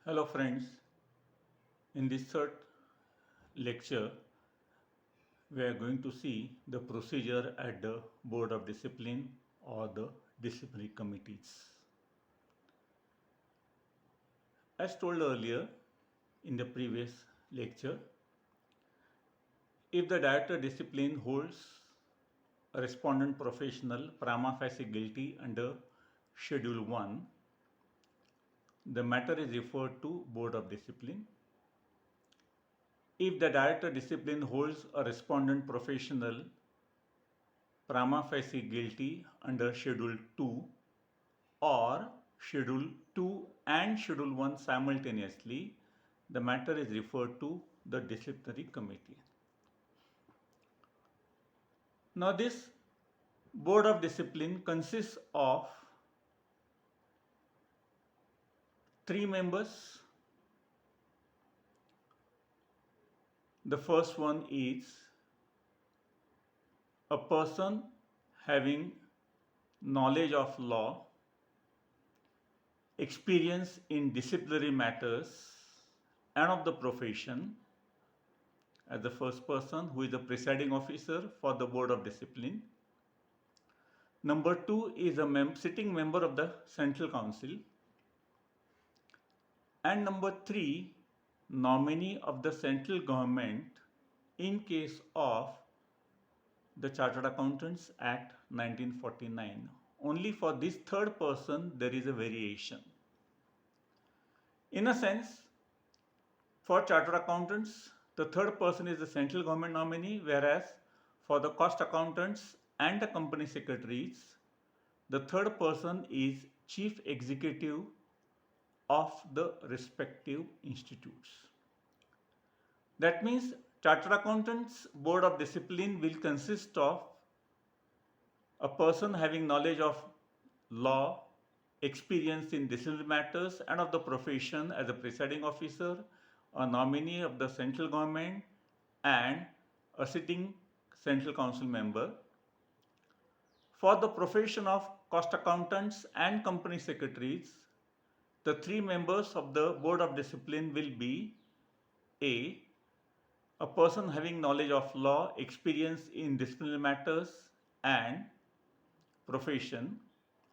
Hello friends, in this third lecture we are going to see the procedure at the Board of Discipline or the disciplinary committees. As told earlier in the previous lecture, if the director discipline holds a respondent professional prima facie guilty under Schedule 1, the matter is referred to Board of Discipline. If the director discipline holds a respondent professional prima facie guilty under Schedule 2 or Schedule 2 and Schedule 1 simultaneously, the matter is referred to the disciplinary committee. Now this Board of Discipline consists of 3 members. The first one is a person having knowledge of law, experience in disciplinary matters and of the profession as the first person, who is the presiding officer for the Board of Discipline. Number 2 is a sitting member of the Central Council. And number 3, nominee of the central government in case of the Chartered Accountants Act 1949. Only for this third person there is a variation. In a sense, for Chartered Accountants, the third person is the central government nominee, whereas for the cost accountants and the company secretaries, the third person is chief executive of the respective institutes. That means Chartered Accountants Board of Discipline will consist of a person having knowledge of law, experience in disciplinary matters and of the profession as a presiding officer, a nominee of the central government and a sitting central council member. For the profession of cost accountants and company secretaries, the 3 members of the Board of Discipline will be a person having knowledge of law, experience in disciplinary matters and profession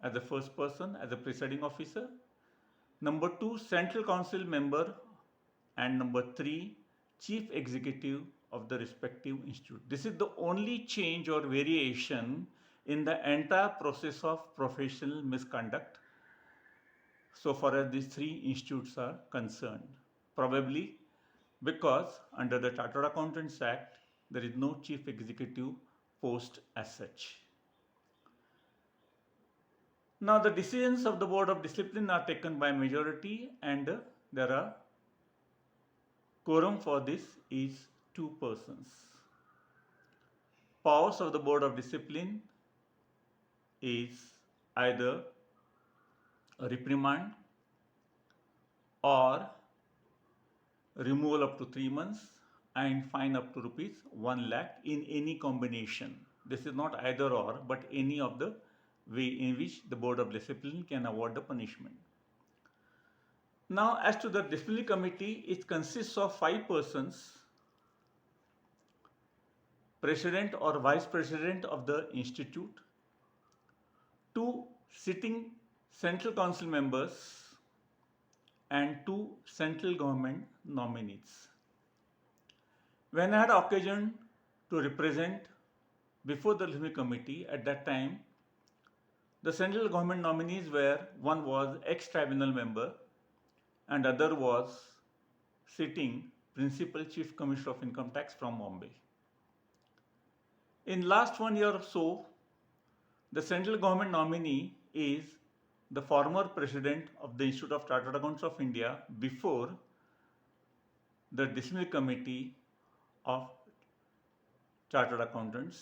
as the first person, as a presiding officer. Number 2, Central Council member. And number 3, Chief Executive of the respective institute. This is the only change or variation in the entire process of professional misconduct so far as these 3 institutes are concerned. Probably because under the Chartered Accountants Act, there is no chief executive post as such. Now the decisions of the Board of Discipline are taken by majority and there are quorum for this is 2 persons. Powers of the Board of Discipline is either a reprimand or removal up to 3 months and fine up to rupees 1 lakh in any combination. This is not either or, but any of the way in which the Board of Discipline can award the punishment. Now as to the disciplinary committee, it consists of 5 persons: president or vice president of the institute, 2 sitting central council members and 2 central government nominees. When I had occasion to represent before the disciplinary committee, at that time the central government nominees were, one was ex-tribunal member and other was sitting principal chief commissioner of income tax from Bombay. In last 1 year or so, the central government nominee is the former president of the Institute of Chartered Accountants of India before the disciplinary committee of Chartered Accountants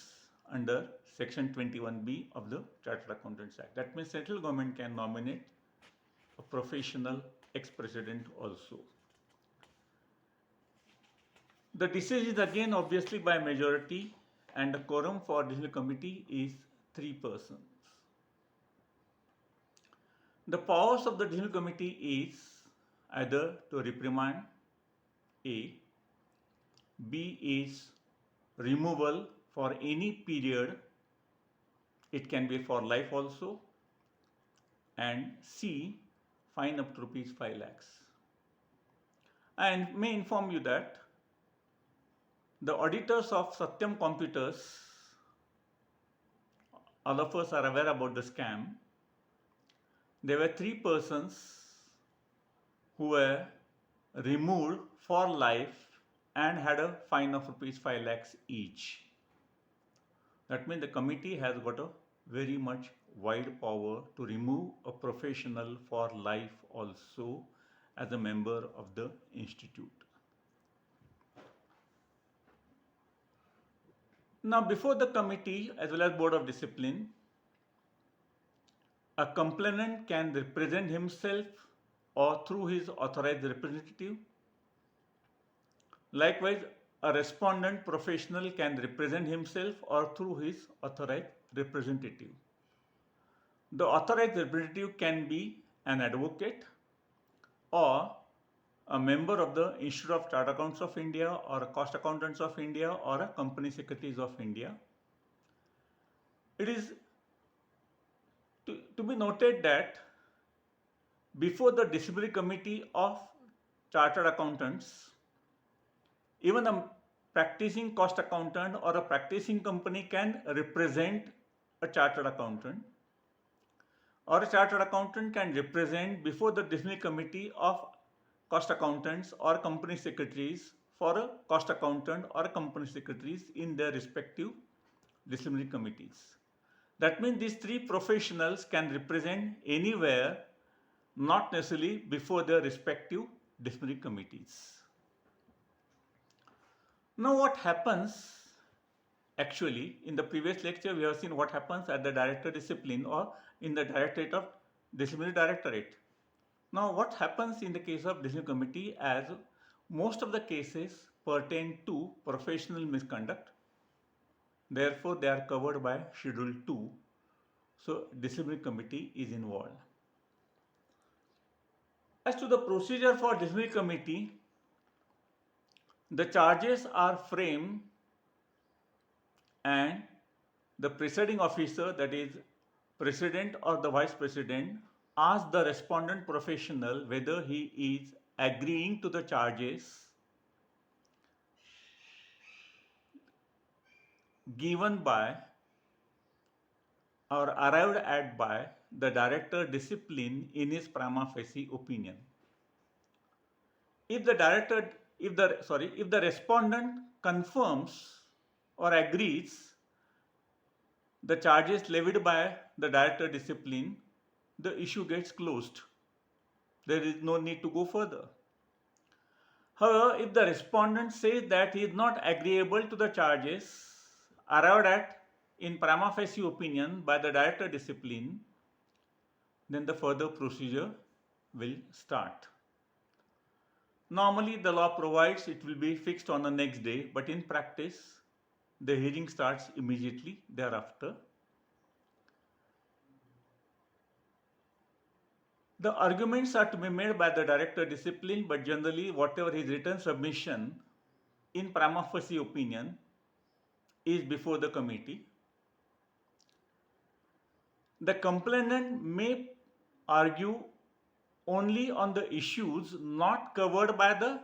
under section 21B of the Chartered Accountants Act. That means central government can nominate a professional ex-president also. The decision is again obviously by majority and the quorum for disciplinary committee is 3 persons. The powers of the disciplinary committee is either to reprimand A, B is removal for any period, it can be for life also, and C, fine up to rupees 5 lakhs. I may inform you that the auditors of Satyam Computers, all of us are aware about the scam. There were 3 persons who were removed for life and had a fine of rupees 5 lakhs each. That means the committee has got a very much wide power to remove a professional for life also as a member of the institute. Now, before the committee as well as Board of Discipline, a complainant can represent himself or through his authorized representative. Likewise, a respondent professional can represent himself or through his authorized representative. The authorized representative can be an advocate or a member of the Institute of Chartered Accountants of India or a Cost Accountants of India or a Company Secretaries of India. It is to be noted that before the disciplinary committee of Chartered Accountants, even a practicing cost accountant or a practicing company can represent a chartered accountant, or a chartered accountant can represent before the disciplinary committee of cost accountants or company secretaries for a cost accountant or company secretaries in their respective disciplinary committees. That means these 3 professionals can represent anywhere, not necessarily before their respective disciplinary committees. Now, what happens actually in the previous lecture, we have seen what happens at the Director Discipline or in the Directorate of Disciplinary Directorate. Now, what happens in the case of disciplinary committee, as most of the cases pertain to professional misconduct, therefore they are covered by Schedule 2, so disciplinary committee is involved. As to the procedure for disciplinary committee, the charges are framed and the presiding officer, that is president or the vice president, asks the respondent professional whether he is agreeing to the charges given by or arrived at by the Director Discipline in his prima facie opinion. If the respondent confirms or agrees the charges levied by the Director Discipline, the issue gets closed. There is no need to go further. However, if the respondent says that he is not agreeable to the charges arrived at in prima facie opinion by the Director Discipline, then the further procedure will start. Normally, the law provides it will be fixed on the next day, but in practice, the hearing starts immediately thereafter. The arguments are to be made by the Director Discipline, but generally, whatever his written submission in prima facie opinion is before the committee. The complainant may argue only on the issues not covered by the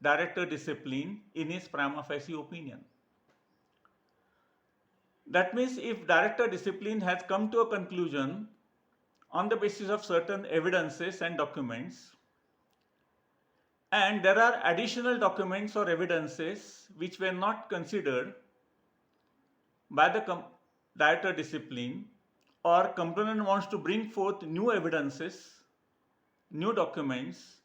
Director Discipline in his prima facie opinion. That means if Director Discipline has come to a conclusion on the basis of certain evidences and documents, and there are additional documents or evidences which were not considered by the Director Discipline, or complainant wants to bring forth new evidences, new documents,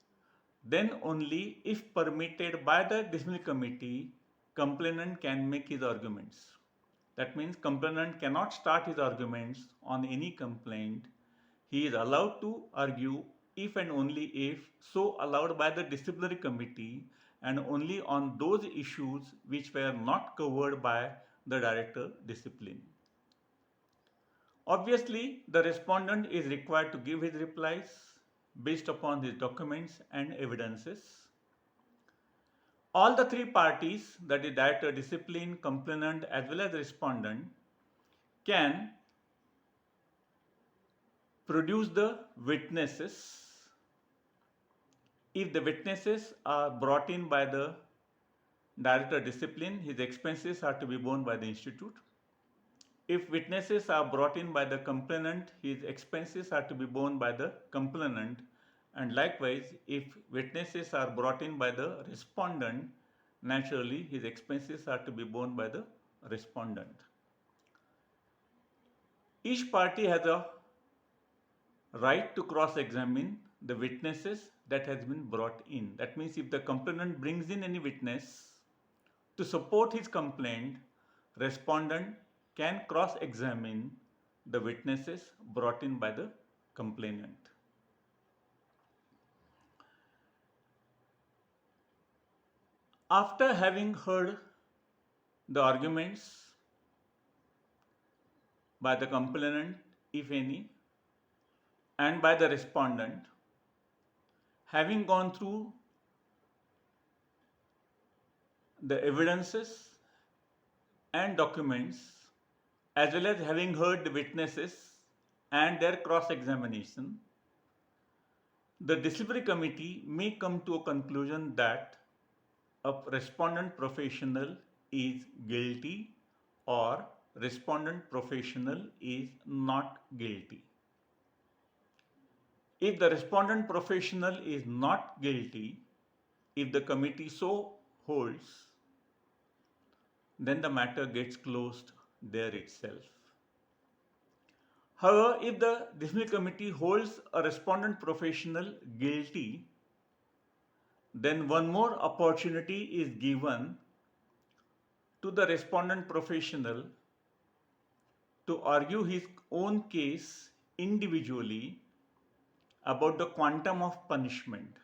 then only if permitted by the disciplinary committee, complainant can make his arguments. That means complainant cannot start his arguments on any complaint. He is allowed to argue if and only if so allowed by the disciplinary committee, and only on those issues which were not covered by the Director Discipline. Obviously, the respondent is required to give his replies based upon his documents and evidences. All the three parties, that is director, discipline, complainant as well as respondent, can produce the witnesses. If the witnesses are brought in by the director discipline, his expenses are to be borne by the institute. If witnesses are brought in by the complainant, his expenses are to be borne by the complainant. And likewise, if witnesses are brought in by the respondent, naturally his expenses are to be borne by the respondent. Each party has a right to cross-examine the witnesses that has been brought in. That means if the complainant brings in any witness to support his complaint, respondent can cross-examine the witnesses brought in by the complainant. After having heard the arguments by the complainant, if any, and by the respondent, having gone through the evidences and documents, as well as having heard the witnesses and their cross-examination, the disciplinary committee may come to a conclusion that a respondent professional is guilty or respondent professional is not guilty. If the respondent professional is not guilty, if the committee so holds, then the matter gets closed there itself. However, if the disciplinary committee holds a respondent professional guilty, then one more opportunity is given to the respondent professional to argue his own case individually about the quantum of punishment.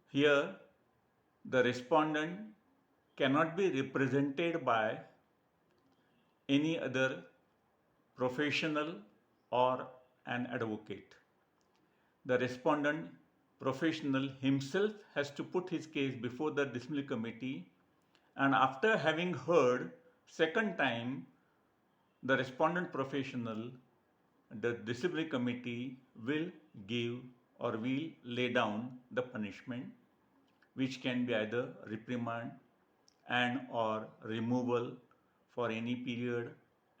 Here, the respondent cannot be represented by any other professional or an advocate. The respondent professional himself has to put his case before the disciplinary committee, and after having heard second time the respondent professional, the disciplinary committee will give or will lay down the punishment, which can be either reprimand and or removal for any period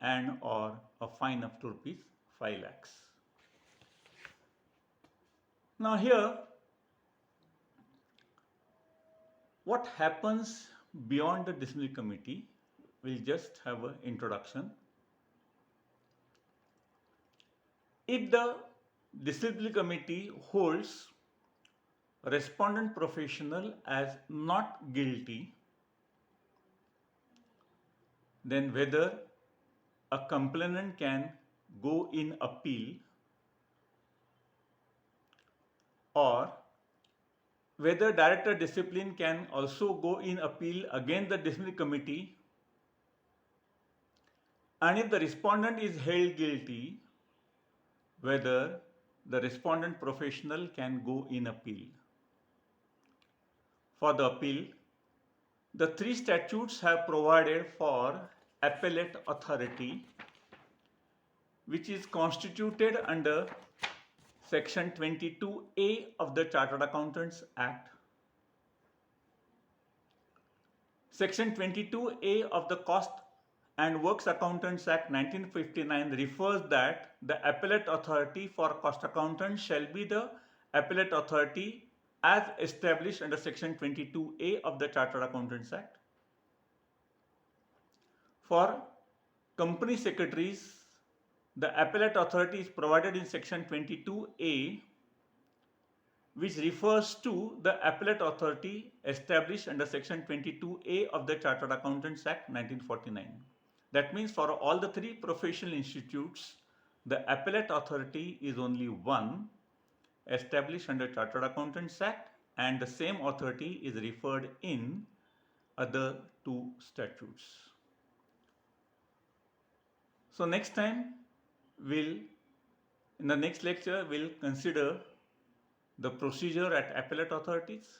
and or a fine up to rupees 5 lakhs. Now here, what happens beyond the disciplinary committee? We'll just have an introduction. If the disciplinary committee holds respondent professional as not guilty, then whether a complainant can go in appeal or whether director discipline can also go in appeal against the disciplinary committee, and if the respondent is held guilty, whether the respondent professional can go in appeal. For the appeal, the three statutes have provided for appellate authority, which is constituted under Section 22A of the Chartered Accountants Act. Section 22A of the Cost and Works Accountants Act 1959 refers that the appellate authority for cost accountants shall be the appellate authority as established under Section 22A of the Chartered Accountants Act. For company secretaries, the appellate authority is provided in Section 22A, which refers to the appellate authority established under Section 22A of the Chartered Accountants Act 1949. That means for all the three professional institutes, the appellate authority is only one, established under Chartered Accountants Act, and the same authority is referred in other two statutes. So next time we'll In the next lecture, we'll consider the procedure at appellate authorities,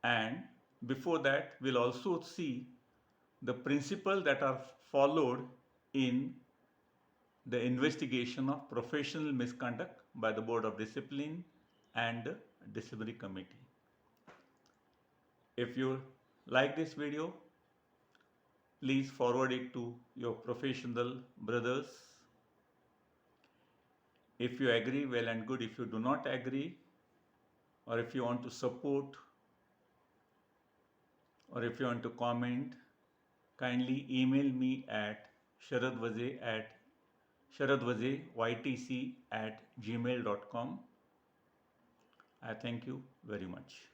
and before that, we'll also see the principles that are followed in the investigation of professional misconduct by the Board of Discipline and the Disciplinary Committee. If you like this video, please forward it to your professional brothers. If you agree, well and good. If you do not agree, or if you want to support, or if you want to comment, kindly email me at sharadvazeytc@gmail.com. I thank you very much.